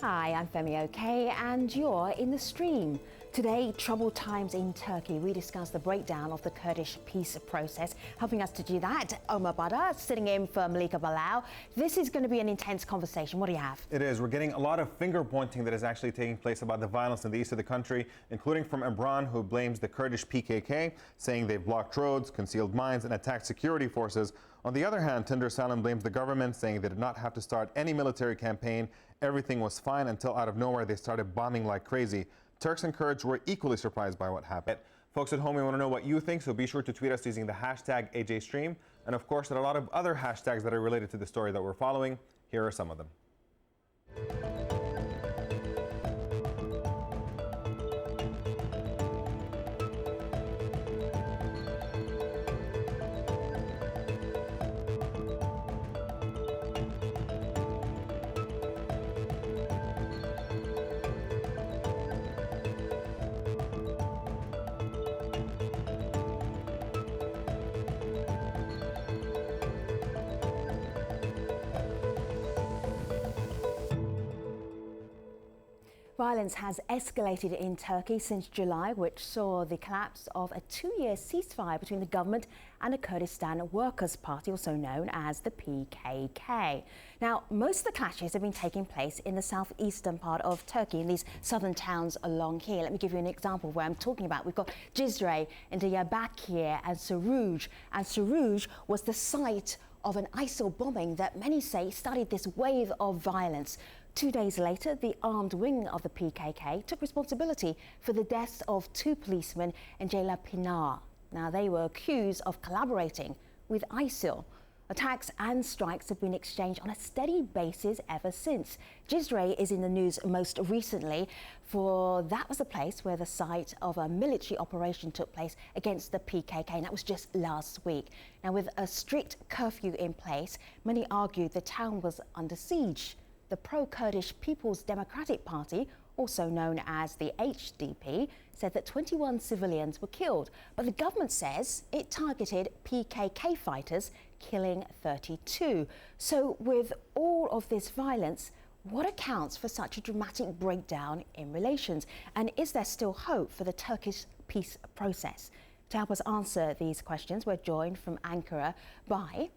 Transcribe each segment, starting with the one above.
Hi, I'm Femi OK, and you're in the stream. Today, troubled times in Turkey. We discuss the breakdown of the Kurdish peace process. Helping us to do that, Omar Badar, sitting in for Malika Balau. This is going to be an intense conversation. What do you have? It is. We're getting a lot of finger-pointing that is actually taking place about the violence in the east of the country, including from Imran, who blames the Kurdish PKK, saying they've blocked roads, concealed mines, and attacked security forces. On the other hand, Tinder Salem blames the government, saying they did not have to start any military campaign. Everything was fine until out of nowhere they started bombing like crazy. Turks and Kurds were equally surprised by what happened. Folks at home, we want to know what you think, so be sure to tweet us using the hashtag AJStream. And of course, there are a lot of other hashtags that are related to the story that we're following. Here are some of them. Violence has escalated in Turkey since July, which saw the collapse of a two-year ceasefire between the government and the Kurdistan Workers' Party, also known as the PKK. Now, most of the clashes have been taking place in the southeastern part of Turkey, in these southern towns along here. Let me give you an example of where I'm talking about. We've got Jazeera and Diyarbakir and Suruj. And Suruj was the site of an ISIL bombing that many say started this wave of violence. 2 days later, the armed wing of the PKK took responsibility for the deaths of two policemen in Diyarbakir. Now, they were accused of collaborating with ISIL. Attacks and strikes have been exchanged on a steady basis ever since. Jazeera is in the news most recently, for that was the place where the site of a military operation took place against the PKK, and that was just last week. Now, with a strict curfew in place, many argued the town was under siege. The pro-Kurdish People's Democratic Party, also known as the HDP, said that 21 civilians were killed, but the government says it targeted PKK fighters, killing 32. So with all of this violence, what accounts for such a dramatic breakdown in relations? And is there still hope for the Turkish peace process? To help us answer these questions, we're joined from Ankara by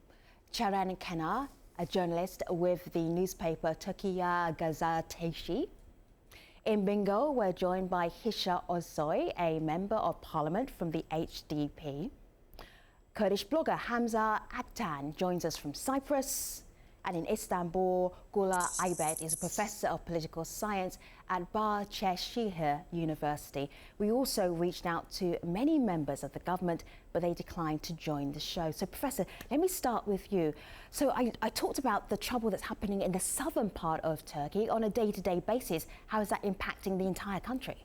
Ceren Kenar, a journalist with the newspaper Türkiye Gazetesi. In Bingo, we're joined by Hisha Ozoy, a member of parliament from the HDP. Kurdish blogger Hamza Aktan joins us from Cyprus. And in Istanbul, Gula Aybet is a professor of political science at Bahçeşehir University. We also reached out to many members of the government, but they declined to join the show. So, Professor, let me start with you. So I talked about the trouble that's happening in the southern part of Turkey on a day-to-day basis. How is that impacting the entire country?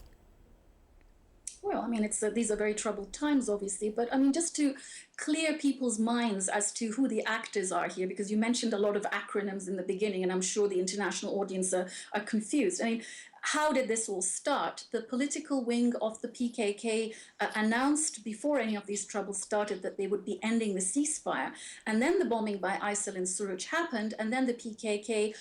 Well, I mean, these are very troubled times, obviously, but I mean, just to clear people's minds as to who the actors are here, because you mentioned a lot of acronyms in the beginning, and I'm sure the international audience are confused. I mean, how did this all start? The political wing of the PKK announced before any of these troubles started that they would be ending the ceasefire. And then the bombing by ISIL in Suruj happened, and then the PKK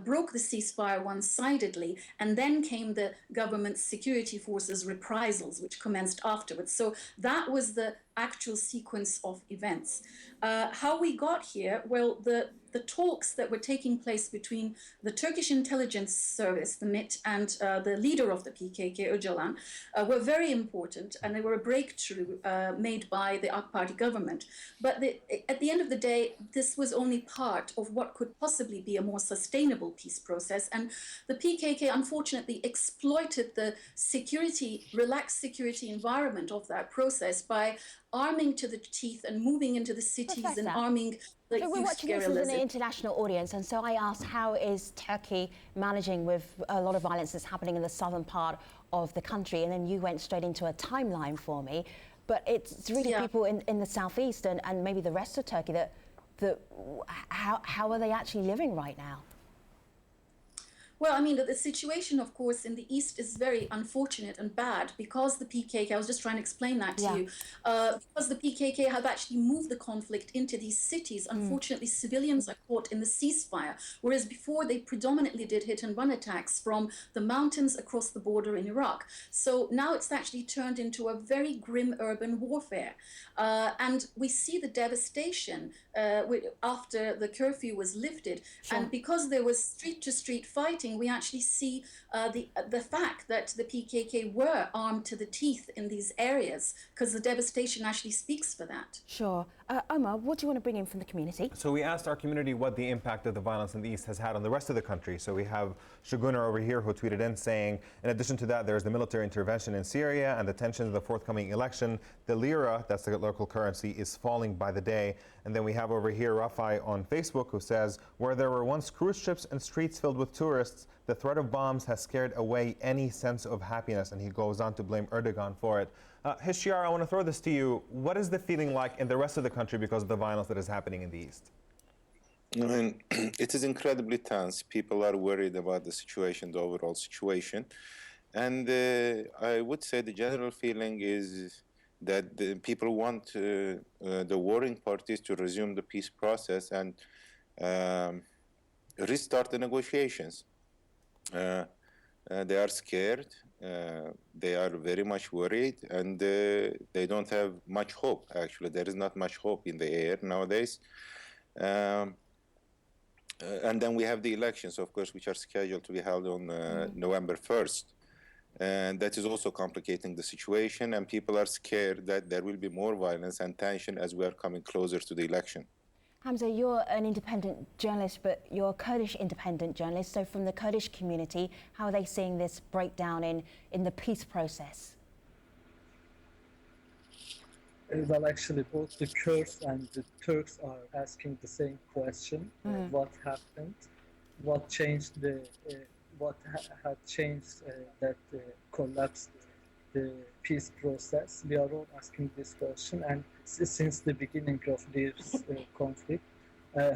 broke the ceasefire one-sidedly, and then came the government's security forces' reprisals, which commenced afterwards. So that was the actual sequence of events. How we got here, well, the talks that were taking place between the Turkish intelligence service, the MIT, and the leader of the PKK, Öcalan, were very important, and they were a breakthrough made by the AK Party government. But at the end of the day, this was only part of what could possibly be a more sustainable peace process. And the PKK, unfortunately, exploited the relaxed security environment of that process by arming to the teeth and moving into the cities, Professor, and arming the so we're watching this as an international audience, and so I asked, how is Turkey managing with a lot of violence that's happening in the southern part of the country? And then you went straight into a timeline for me, but it's really people in the southeast and maybe the rest of Turkey how are they actually living right now? Well, I mean, the situation, of course, in the East is very unfortunate and bad because the PKK, I was just trying to explain that to you, because the PKK have actually moved the conflict into these cities. Unfortunately, civilians are caught in the ceasefire, whereas before they predominantly did hit and run attacks from the mountains across the border in Iraq. So now it's actually turned into a very grim urban warfare. And we see the devastation after the curfew was lifted. Sure. And because there was street-to-street fighting, we actually see the fact that the PKK were armed to the teeth in these areas, because the devastation actually speaks for that. Sure. Omar, what do you want to bring in from the community? So we asked our community what the impact of the violence in the East has had on the rest of the country. So we have Shagunar over here who tweeted in saying, in addition to that, there's the military intervention in Syria and the tensions of the forthcoming election. The lira, that's the local currency, is falling by the day. And then we have over here Rafai on Facebook who says, where there were once cruise ships and streets filled with tourists, the threat of bombs has scared away any sense of happiness. And he goes on to blame Erdogan for it. Hishiar, I want to throw this to you. What is the feeling like in the rest of the country because of the violence that is happening in the East? I mean, it is incredibly tense. People are worried about the situation, the overall situation. And I would say the general feeling is that the people want the warring parties to resume the peace process and restart the negotiations. They are scared. They are very much worried, and they don't have much hope. Actually, there is not much hope in the air nowadays. And then we have the elections, of course, which are scheduled to be held on November 1st. And that is also complicating the situation, and people are scared that there will be more violence and tension as we are coming closer to the election. Hamza, you're an independent journalist, but you're a Kurdish independent journalist. So from the Kurdish community, how are they seeing this breakdown in the peace process? Well, actually, both the Kurds and the Turks are asking the same question. What happened? What changed what had changed that collapsed the peace process? We are all asking this question, and since the beginning of this conflict.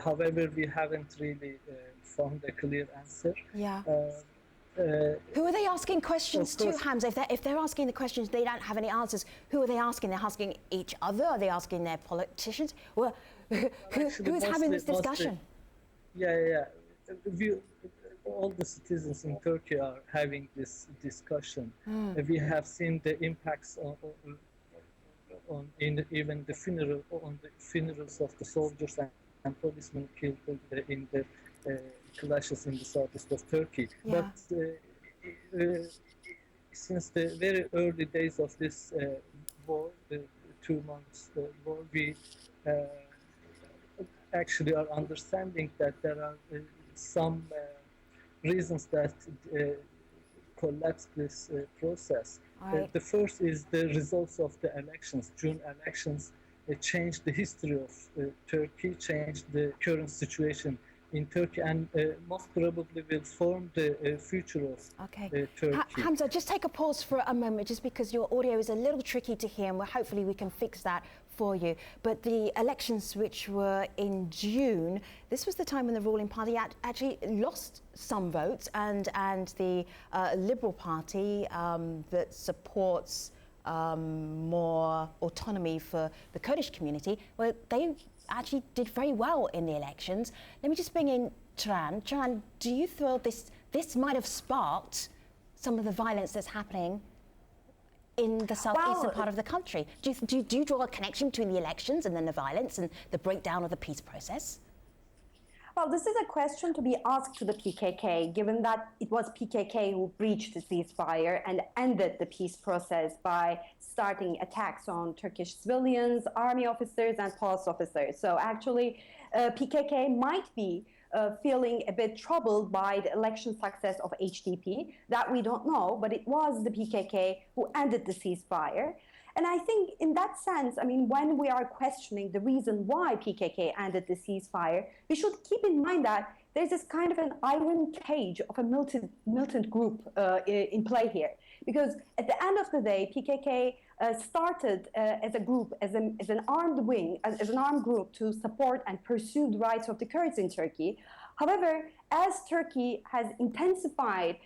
However, we haven't really found a clear answer. Yeah. Who are they asking questions to, Hamza? If they're asking the questions, they don't have any answers. Who are they asking? They're asking each other? Are they asking their politicians? Well, who is having this discussion? All the citizens in Turkey are having this discussion. We have seen the impacts on even the funerals of the soldiers and policemen killed in the clashes in the southeast of Turkey. Yeah. But since the very early days of this war, 2 months war, we actually are understanding that there are some reasons that collapse this process. Right. The first is the results of the elections. June elections changed the history of Turkey, changed the current situation in Turkey, and most probably will form the future of Turkey. Hamza, just take a pause for a moment, just because your audio is a little tricky to hear, and hopefully we can fix that for you. But the elections, which were in June, this was the time when the ruling party actually lost some votes, and the Liberal Party that supports more autonomy for the Kurdish community, well, they actually did very well in the elections. Let me just bring in Turan. Turan, do you feel this might have sparked some of the violence that's happening in the southeastern part of the country? Do you draw a connection between the elections and then the violence and the breakdown of the peace process? Well, this is a question to be asked to the PKK, given that it was PKK who breached the ceasefire and ended the peace process by starting attacks on Turkish civilians, army officers, and police officers. So actually, PKK might be feeling a bit troubled by the election success of HDP. That we don't know, but it was the PKK who ended the ceasefire. And I think in that sense, I mean, when we are questioning the reason why PKK ended the ceasefire, we should keep in mind that there's this kind of an iron cage of a militant group in play here. Because at the end of the day, PKK started as a group, as an armed wing, as an armed group to support and pursue the rights of the Kurds in Turkey. However, as Turkey has intensified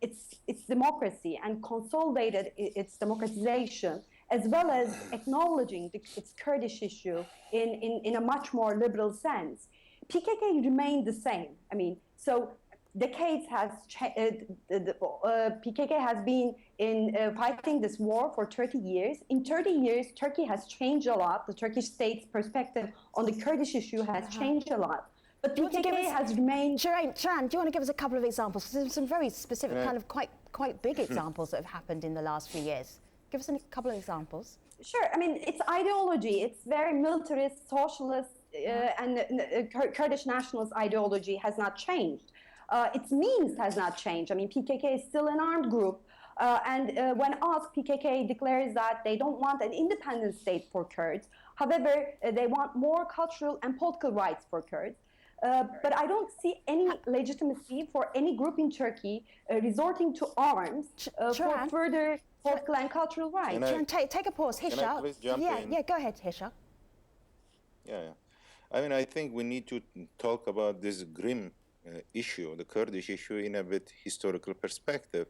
its democracy and consolidated its democratization, as well as acknowledging its Kurdish issue in a much more liberal sense, PKK remained the same. I mean, so decades PKK has been fighting this war for 30 years. In 30 years, Turkey has changed a lot. The Turkish state's perspective on the Kurdish issue has changed a lot. But PKK has remained... Sharan, do you want to give us a couple of examples? There's some very specific, kind of quite big examples that have happened in the last few years. Give us a couple of examples. Sure. I mean, its ideology, it's very militarist, socialist, and Kurdish nationalist ideology has not changed. Its means has not changed. I mean, PKK is still an armed group. And when asked, PKK declares that they don't want an independent state for Kurds. However, they want more cultural and political rights for Kurds. But I don't see any legitimacy for any group in Turkey resorting to arms for further political and cultural rights. Take a pause. Hisha. Yeah, go ahead, Hisha. Yeah. I mean, I think we need to talk about this grim issue, the Kurdish issue, in a bit historical perspective.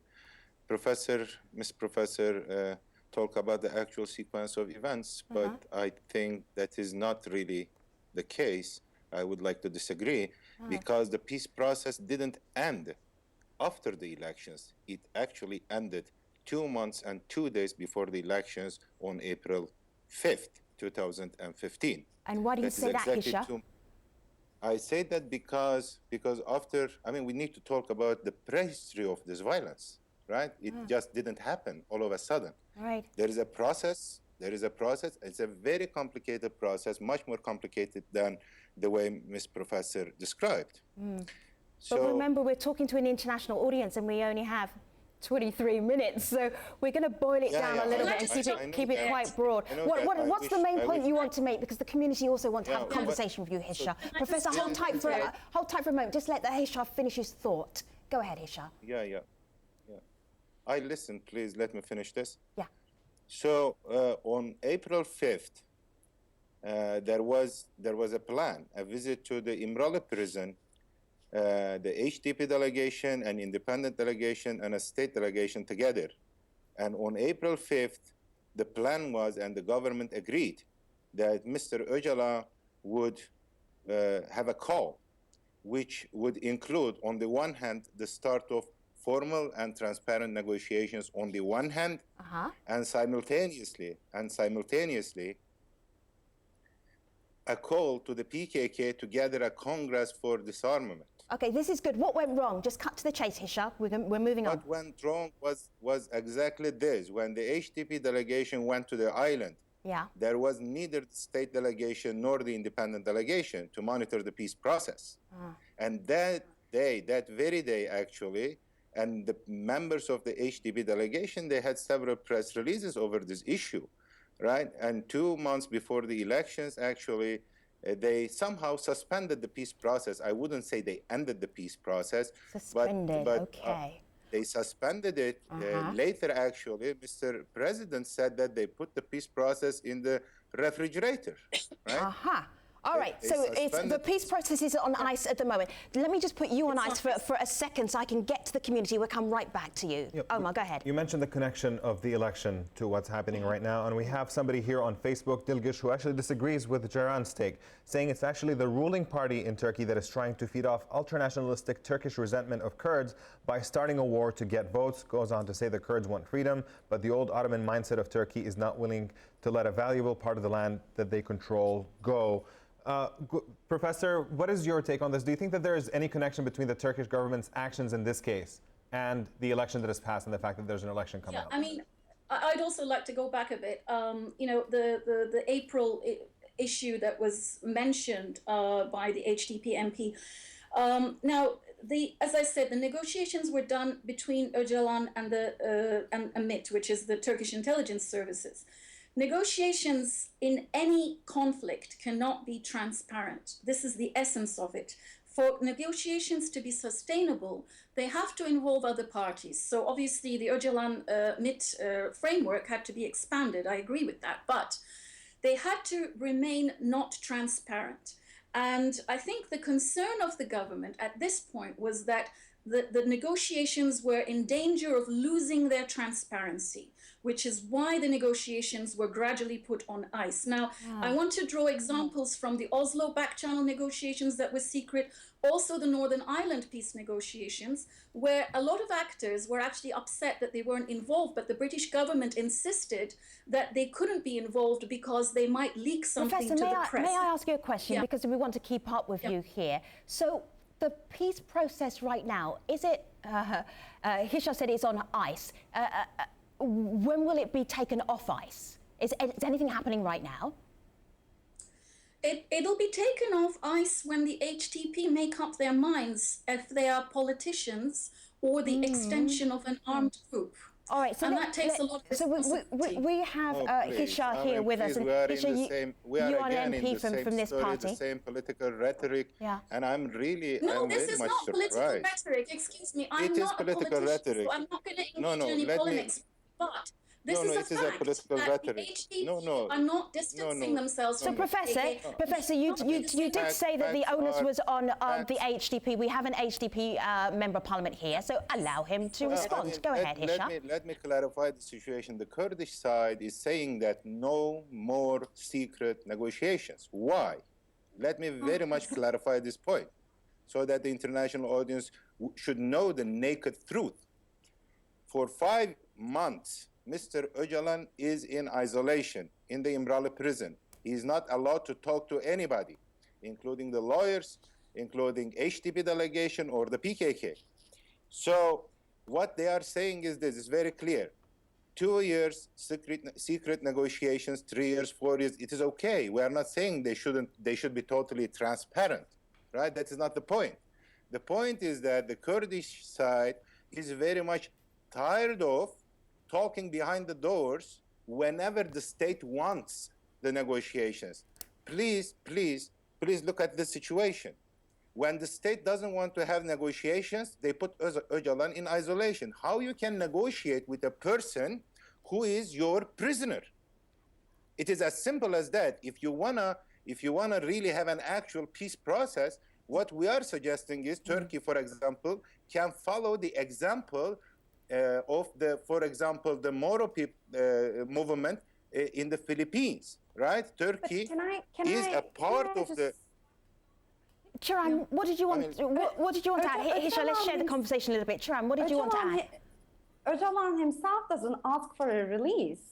Miss Professor talk about the actual sequence of events, but I think that is not really the case. I would like to disagree because the peace process didn't end after the elections. It actually ended 2 months and 2 days before the elections on April 5th, 2015. And why do you say that, Hisha? I say that because after, I mean, we need to talk about the prehistory of this violence, right? It just didn't happen all of a sudden. Right. There is a process. It's a very complicated process, much more complicated than the way Ms. Professor described. But remember, we're talking to an international audience and we only have 23 minutes, so we're going to boil it down a little bit and keep it quite broad. What's the main point you want to make? Because the community also want to have a conversation with you, Hisha. Professor, hold tight for a moment. Just let the Hisha finish his thought. Go ahead, Hisha. Yeah. I listen, please let me finish this. Yeah. So on April 5th, there was a plan, a visit to the Imralı prison, the HDP delegation, an independent delegation, and a state delegation together. And on April 5th, the plan was, and the government agreed, that Mr. Öcalan would have a call, which would include, on the one hand, the start of formal and transparent negotiations on the one hand, and simultaneously, a call to the PKK to gather a Congress for disarmament. Okay, this is good. What went wrong? Just cut to the chase, Hisha. We're moving on. What went wrong was exactly this. When the HDP delegation went to the island, there was neither the state delegation nor the independent delegation to monitor the peace process. And that very day, actually, and the members of the HDP delegation, they had several press releases over this issue, right? And 2 months before the elections, actually, they somehow suspended the peace process. I wouldn't say they ended the peace process. Suspended, but okay. They suspended it. Later, actually, Mr. President said that they put the peace process in the refrigerator, right? All right, so the peace process is on ice at the moment. Let me just put you on ice for a second so I can get to the community. We'll come right back to you. Omar, go ahead. You mentioned the connection of the election to what's happening right now, and we have somebody here on Facebook, Dilgish, who actually disagrees with Jaran's take, saying it's actually the ruling party in Turkey that is trying to feed off ultranationalistic Turkish resentment of Kurds by starting a war to get votes. Goes on to say the Kurds want freedom, but the old Ottoman mindset of Turkey is not willing to let a valuable part of the land that they control go. Professor, what is your take on this? Do you think that there is any connection between the Turkish government's actions in this case and the election that has passed and the fact that there's an election coming up? I mean, I'd also like to go back a bit. You know, the April issue that was mentioned by the HDP MP. Now, as I said, the negotiations were done between Öcalan and and MIT, which is the Turkish intelligence services. Negotiations in any conflict cannot be transparent. This is the essence of it. For negotiations to be sustainable, they have to involve other parties. So obviously the Öcalan-MIT framework had to be expanded. I agree with that. But they had to remain not transparent. And I think the concern of the government at this point was that the negotiations were in danger of losing their transparency, which is why the negotiations were gradually put on ice. Now, I want to draw examples from the Oslo back channel negotiations that were secret, also the Northern Ireland peace negotiations, where a lot of actors were actually upset that they weren't involved, but the British government insisted that they couldn't be involved because they might leak something Professor, to the press. may I ask you a question? Yeah. Because we want to keep up with you here. So the peace process right now, is it, Hisha said it's on ice. When will it be taken off ice? Is anything happening right now? It'll be taken off ice when the HDP make up their minds if they are politicians or the extension of an armed group. All right, so and that takes a lot of responsibility. we have Hisha here with us. We are again in the same from this story, party. the same political rhetoric, and I'm really No, I'm this very is much not surprised. political rhetoric. Excuse me, I'm It is not political a politician, rhetoric. so I'm not going to engage No, in any let me- polemics. But this No, is no, a it is a fact political that rhetoric. the HDP No, are not distancing themselves So, from Professor, the PKK. Professor, you did say that the onus was on the facts. HDP. We have an HDP member of parliament here, so allow him to respond. Go ahead, Hisha. Let me clarify the situation. The Kurdish side is saying that no more secret negotiations. Why? Let me very much clarify this point so that the international audience should know the naked truth. For 5 months, Mr. Öcalan is in isolation in the Imralı prison. He is not allowed to talk to anybody, including the lawyers, including HDP delegation or the PKK. So what they are saying is this, it's very clear. 2 years secret negotiations, 3 years, 4 years, it is okay. We are not saying they should be totally transparent, right? That is not the point. The point is that the Kurdish side is very much tired of talking behind the doors whenever the state wants the negotiations. Please look at the situation. When the state doesn't want to have negotiations, they put Öcalan in isolation. How you can negotiate with a person who is your prisoner? It is as simple as that. If you wanna really have an actual peace process, what we are suggesting is Turkey, for example, can follow the example of for example, the Moro movement in the Philippines, right? Turkey is a part of the. Chiran, what did you want? What did you want to add? Hisha, let's share the conversation a little bit. Chiran, what did you want to add? Öcalan himself doesn't ask for a release.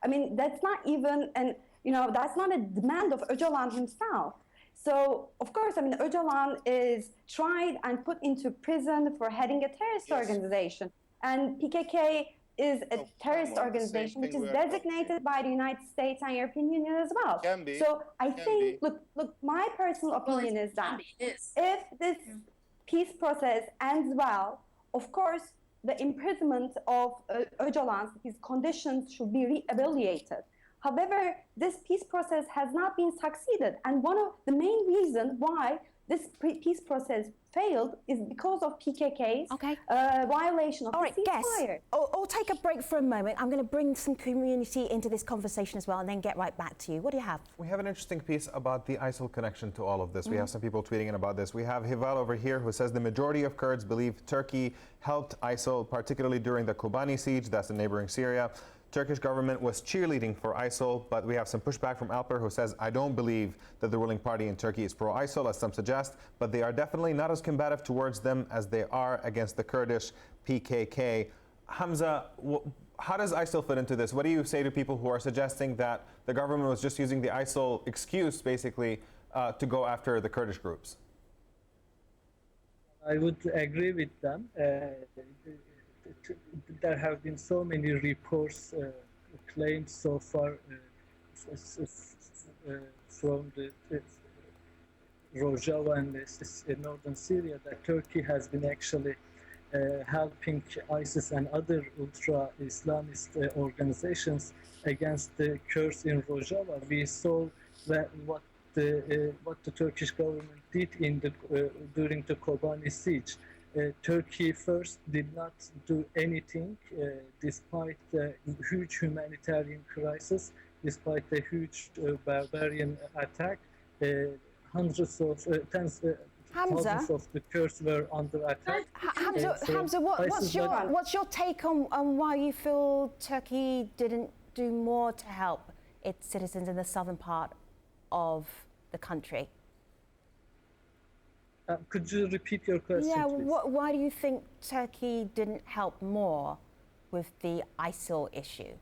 I mean, that's not even that's not a demand of Öcalan himself. So, of course, I mean, Öcalan is tried and put into prison for heading a terrorist organization. And PKK is a terrorist organization which is designated by the United States and European Union as well. Can be. So I think, look, my personal opinion is that if this peace process ends well, of course, the imprisonment of Öcalan, his conditions should be re-evaluated. However, this peace process has not been succeeded. And one of the main reasons why this peace process failed is because of PKK's violation of the ceasefire. I'll take a break for a moment. I'm going to bring some community into this conversation as well and then get right back to you. What do you have? We have an interesting piece about the ISIL connection to all of this. We have some people tweeting in about this. We have Hival over here who says the majority of Kurds believe Turkey helped ISIL, particularly during the Kobani siege, that's in neighboring Syria. Turkish government was cheerleading for ISIL, but we have some pushback from Alper who says, I don't believe that the ruling party in Turkey is pro-ISIL, as some suggest, but they are definitely not as combative towards them as they are against the Kurdish PKK. Hamza, how does ISIL fit into this? What do you say to people who are suggesting that the government was just using the ISIL excuse, basically, to go after the Kurdish groups? I would agree with them. There have been so many reports, claims so far from the Rojava and northern Syria that Turkey has been actually helping ISIS and other ultra-Islamist organizations against the Kurds in Rojava. We saw what the Turkish government did during the Kobani siege. Turkey first did not do anything despite the huge humanitarian crisis, despite the huge barbarian attack. hundreds of Hamza? thousands of the Kurds were under attack. Hamza, what's your take on why you feel Turkey didn't do more to help its citizens in the southern part of the country? Could you repeat your question, please? Why do you think Turkey didn't help more with the ISIL issue?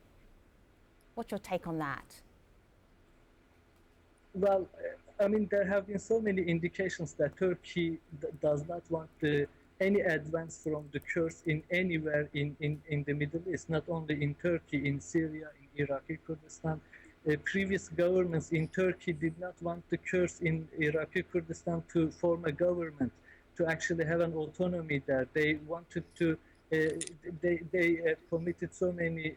What's your take on that? Well, I mean, there have been so many indications that Turkey does not want any advance from the Kurds in anywhere in the Middle East, not only in Turkey, in Syria, in Iraqi Kurdistan. Previous governments in Turkey did not want the Kurds in Iraqi Kurdistan to form a government, to actually have an autonomy there. They wanted to, they committed so many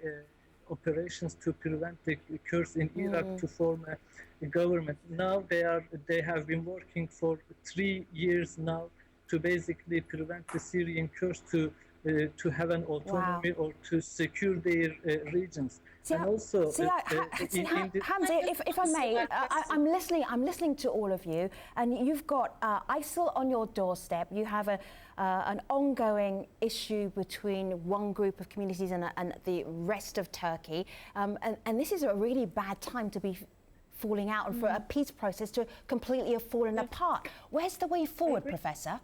operations to prevent the Kurds in Iraq to form a government. Now they have been working for 3 years now to basically prevent the Syrian Kurds to have an autonomy or to secure their regions. Hamza, if I may, I'm listening to all of you, and you've got ISIL on your doorstep. You have an ongoing issue between one group of communities and the rest of Turkey, and this is a really bad time to be falling out and for a peace process to completely have fallen apart. Where's the way forward, Professor?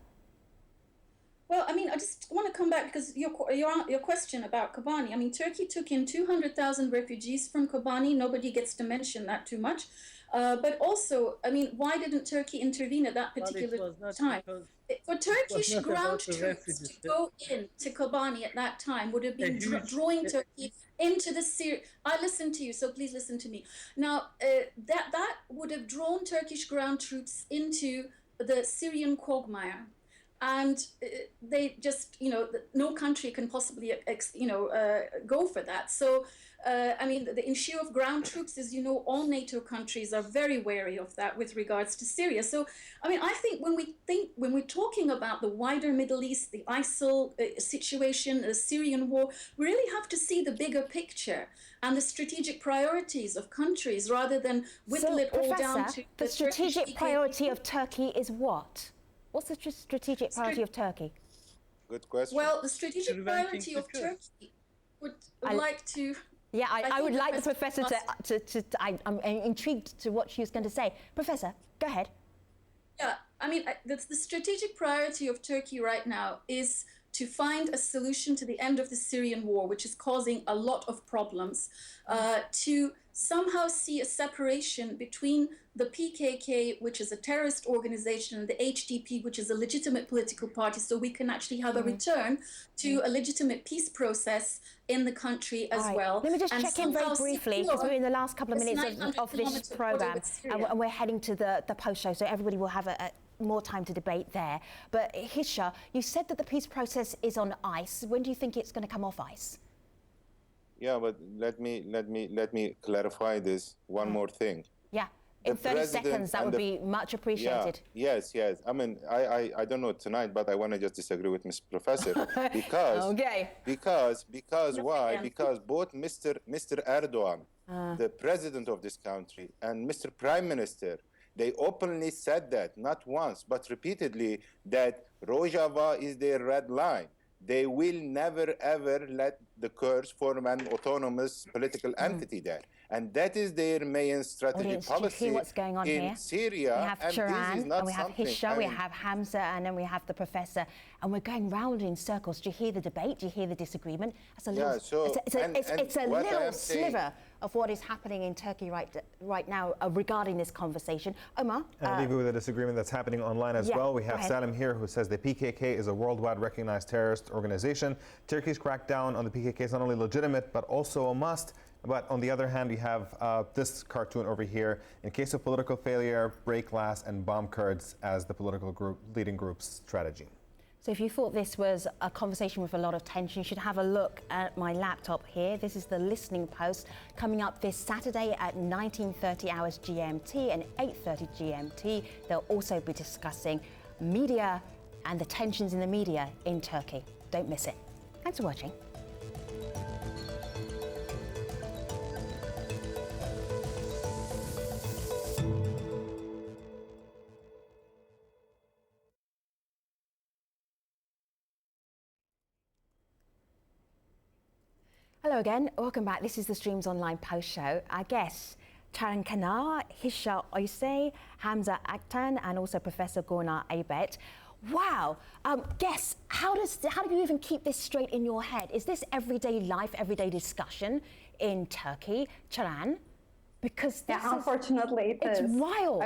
Well, I mean, I just want to come back because your question about Kobani. I mean, Turkey took in 200,000 refugees from Kobani. Nobody gets to mention that too much. But also, I mean, why didn't Turkey intervene at that particular time? For Turkish ground troops to go into Kobani at that time would have been drawing Turkey into the Syria. I listen to you, so please listen to me. Now, that would have drawn Turkish ground troops into the Syrian quagmire. And they just, no country can possibly, go for that. So, I mean, the issue of ground troops, as you know, all NATO countries are very wary of that with regards to Syria. So, I mean, I think when we're talking about the wider Middle East, the ISIL situation, the Syrian war, we really have to see the bigger picture and the strategic priorities of countries rather than whittle it all down to the strategic priority of Turkey is what? What's the strategic priority of Turkey? Good question. Well, the strategic priority of Turkey would like to... Yeah, I would like the professor I'm intrigued to what she was going to say. Professor, go ahead. Yeah, I mean, the strategic priority of Turkey right now is to find a solution to the end of the Syrian war, which is causing a lot of problems, to somehow see a separation between the PKK, which is a terrorist organization, and the HDP, which is a legitimate political party, so we can actually have a return to a legitimate peace process in the country as well. Let me just check in very briefly, because we're in the last couple of minutes of this programme, and we're heading to the post-show, so everybody will have more time to debate there. But Hisha, you said that the peace process is on ice. When do you think it's going to come off ice? Yeah, but let me clarify this one more thing. Yeah, in 30 seconds, that would be much appreciated. Yeah, yes. I mean, I don't know tonight, but I want to just disagree with Mr. Professor because because why? Because both Mr. Erdogan, the president of this country, and Mr. Prime Minister, they openly said that, not once, but repeatedly, that Rojava is their red line. They will never, ever let the Kurds form an autonomous political entity there. And that is their main strategy policy what's going on in here? Syria. We have Turan, and we have Hisha, we have Hamza, and then we have the professor. And we're going round in circles. Do you hear the debate? Do you hear the disagreement? It's a little sliver of what is happening in Turkey right now regarding this conversation. Omar? And I'll leave you with a disagreement that's happening online as well. We have Salim here who says the PKK is a worldwide recognized terrorist organization. Turkey's crackdown on the PKK is not only legitimate, but also a must. But on the other hand, we have this cartoon over here. In case of political failure, break glass and bomb Kurds as the political leading group's strategy. So if you thought this was a conversation with a lot of tension, you should have a look at my laptop here. This is the Listening Post coming up this Saturday at 19:30 hours GMT and 8:30 GMT. They'll also be discussing media and the tensions in the media in Turkey. Don't miss it. Thanks for watching. Hello again, welcome back. This is the Streams Online Post Show. Our guests, Charan Kanar, Hisha Oyseh, Hamza Aktan, and also Professor Gulnar Aybet. Wow, guests, how do you even keep this straight in your head? Is this everyday life, everyday discussion in Turkey, Charan? Because this unfortunately it is is. wild.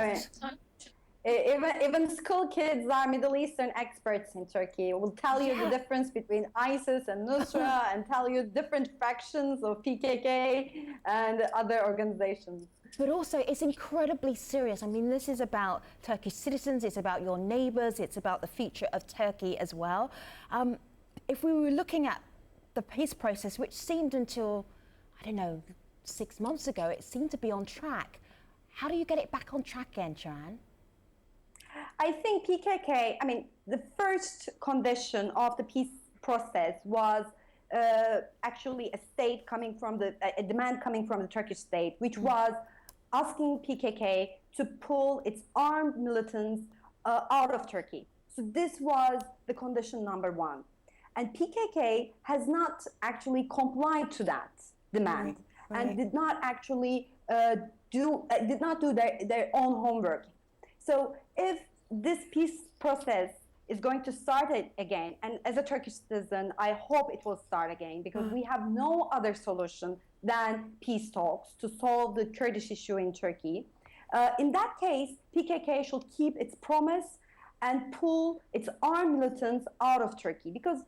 I mean, even school kids are Middle Eastern experts in Turkey. Will tell you the difference between ISIS and Nusra and tell you different factions of PKK and other organizations. But also, it's incredibly serious. I mean, this is about Turkish citizens, it's about your neighbours, it's about the future of Turkey as well. If we were looking at the peace process, which seemed until, I don't know, 6 months ago, it seemed to be on track. How do you get it back on track again, Charan? I think PKK, I mean, the first condition of the peace process was actually a demand coming from the Turkish state, which was asking PKK to pull its armed militants out of Turkey. So this was the condition number one. And PKK has not actually complied to that demand and did not actually do their own homework. So if this peace process is going to start it again, and as a Turkish citizen, I hope it will start again, because we have no other solution than peace talks to solve the Kurdish issue in Turkey. In that case, PKK should keep its promise and pull its armed militants out of Turkey, because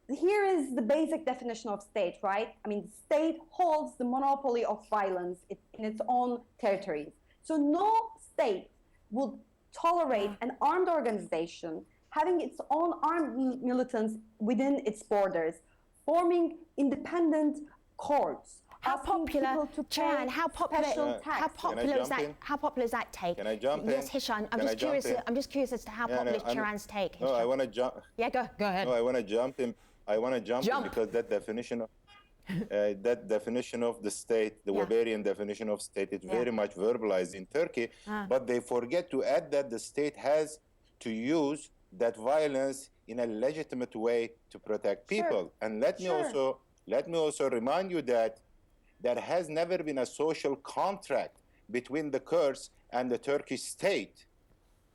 here is the basic definition of state, right? I mean, the state holds the monopoly of violence in its own territories. So no state would tolerate an armed organization having its own armed militants within its borders, forming independent courts. How popular, Charan, how popular is that take? Can I jump in? Yes, Hishan, I'm just curious as to how popular is Charan's take. No, I want to jump. Yeah, go ahead. No, I want to jump in. Because that definition of the state, the Weberian definition of state, is very much verbalized in Turkey, but they forget to add that the state has to use that violence in a legitimate way to protect people. And let me also remind you that there has never been a social contract between the Kurds and the Turkish state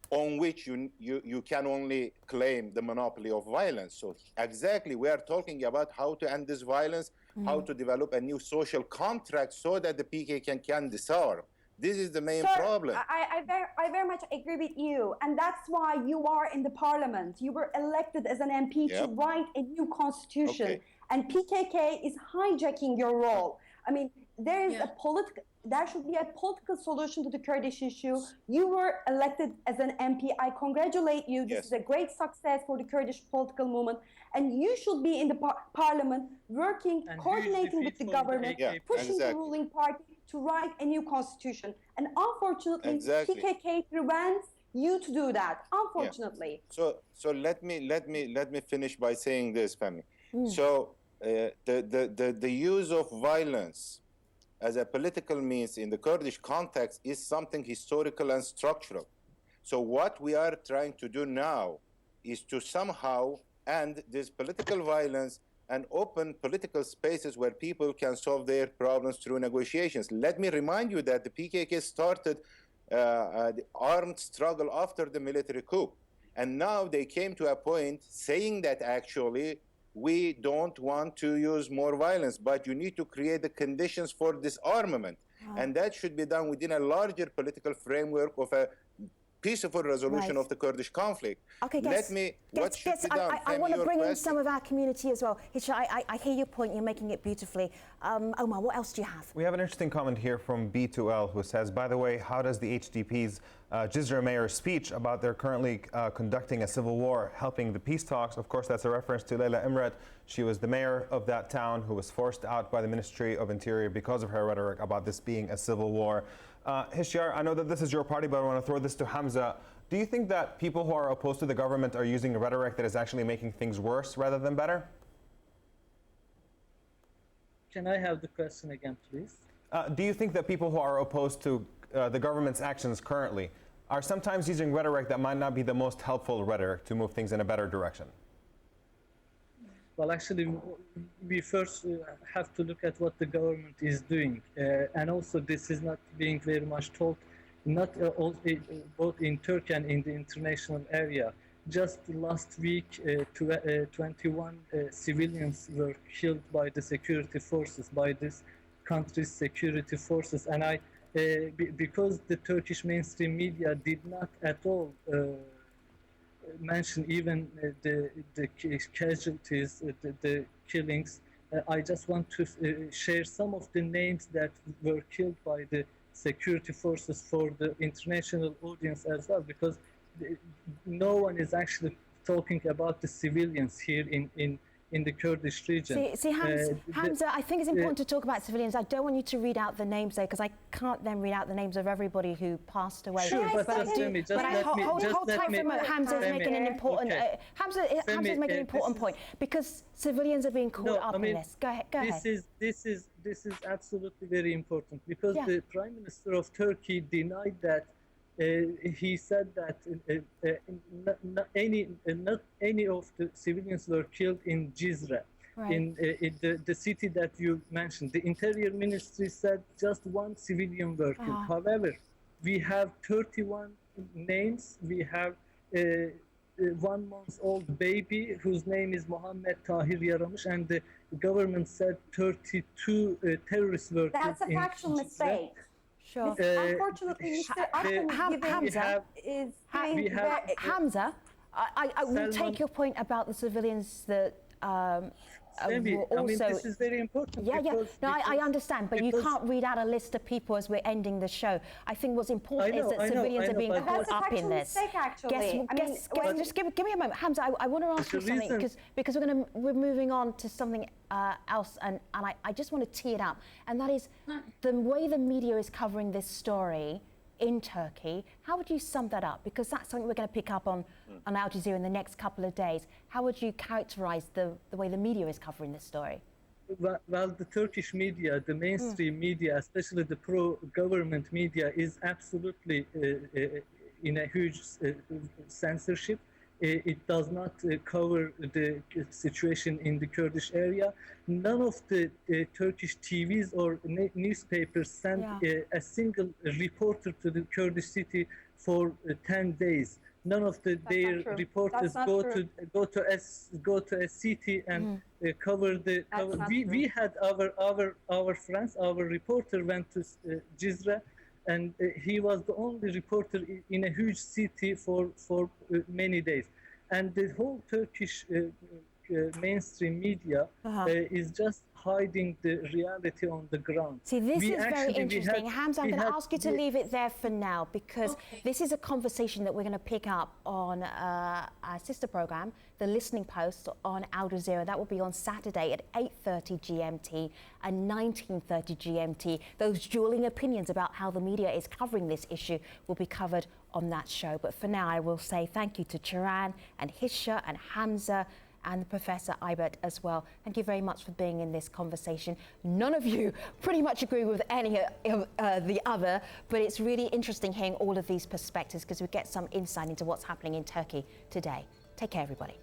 on which you can only claim the monopoly of violence. So exactly, we are talking about how to end this violence, how to develop a new social contract so that the PKK can disarm. This is the main problem. I very much agree with you. And that's why you are in the parliament. You were elected as an MP to write a new constitution. Okay. And PKK is hijacking your role. I mean, there should be a political solution to the Kurdish issue. You were elected as an MP. I congratulate you. This is a great success for the Kurdish political movement. And you should be in the parliament working, coordinating with the government, pushing the ruling party to write a new constitution. And unfortunately, PKK prevents you to do that, unfortunately. So let me finish by saying this, Femi. So the use of violence as a political means in the Kurdish context is something historical and structural. So what we are trying to do now is to somehow end this political violence and open political spaces where people can solve their problems through negotiations. Let me remind you that the PKK started the armed struggle after the military coup. And now they came to a point saying that actually we don't want to use more violence, but you need to create the conditions for disarmament. And that should be done within a larger political framework of a peaceful resolution of the Kurdish conflict. Okay, I want to bring in some of our community as well. Hisha, I hear your point. You're making it beautifully. Omar, what else do you have? We have an interesting comment here from B2L who says, by the way, how does the HDP's Jazeera mayor's speech about they're currently conducting a civil war helping the peace talks? Of course, that's a reference to Leila Imret. She was the mayor of that town who was forced out by the Ministry of Interior because of her rhetoric about this being a civil war. Hishyar, I know that this is your party, but I want to throw this to Hamza. Do you think that people who are opposed to the government are using a rhetoric that is actually making things worse rather than better? Can I have the question again, please? Do you think that people who are opposed to the government's actions currently are sometimes using rhetoric that might not be the most helpful rhetoric to move things in a better direction? Well, actually, we first have to look at what the government is doing, and also this is not being very much told, not both in Turkey and in the international area. Just last week, 21 civilians were killed by the security forces, by this country's security forces, and because the Turkish mainstream media did not at all mention even the casualties, the killings. I just want to share some of the names that were killed by the security forces for the international audience as well, because no one is actually talking about the civilians here in the Kurdish region. See Hamza, I think it's important to talk about civilians. I don't want you to read out the names though, because I can't then read out the names of everybody who passed away. Sure, but hold tight for a moment. Hamza's making an important. Okay. Hamza's making an important point, because civilians are being caught up in this. Go ahead. This is absolutely very important, because the Prime Minister of Turkey denied that. He said that not any of the civilians were killed in Jazeera, in the city that you mentioned. The Interior Ministry said just one civilian were killed. However, we have 31 names. We have a 1-month-old baby whose name is Mohammed Tahir Yaramış, and the government said 32 terrorists were killed. That's a factual mistake. Sure. Unfortunately, Mr. Hamza, I will take your point about the civilians that this is very important. I understand, but you can't read out a list of people as we're ending the show. I think what's important is that civilians are being caught up in this. Just give me a moment, Hamza. I want to ask you something, because we're moving on to something else, and I just want to tee it up, and that is the way the media is covering this story in Turkey. How would you sum that up? Because that's something we're going to pick up on Al Jazeera in the next couple of days. How would you characterize the way the media is covering this story? Well, the Turkish media, the mainstream media, especially the pro-government media, is absolutely in a huge censorship. It does not cover the situation in the Kurdish area. None of the Turkish TVs or newspapers send a single reporter to the Kurdish city for 10 days. None of their reporters go to a city and cover the. We had our friends. Our reporter went to Jazeera, and he was the only reporter in a huge city for many days. And the whole Turkish mainstream media is just hiding the reality on the ground. See, this is very interesting. Hamza, I'm going to ask you to leave it there for now, because this is a conversation that we're going to pick up on our sister program, The Listening Post, on Al Jazeera. That will be on Saturday at 8:30 GMT and 19:30 GMT. Those dueling opinions about how the media is covering this issue will be covered on that show. But for now, I will say thank you to Turan and Hisha and Hamza and Professor Ibert as well. Thank you very much for being in this conversation. None of you pretty much agree with any of the other, but it's really interesting hearing all of these perspectives, because we get some insight into what's happening in Turkey today. Take care, everybody.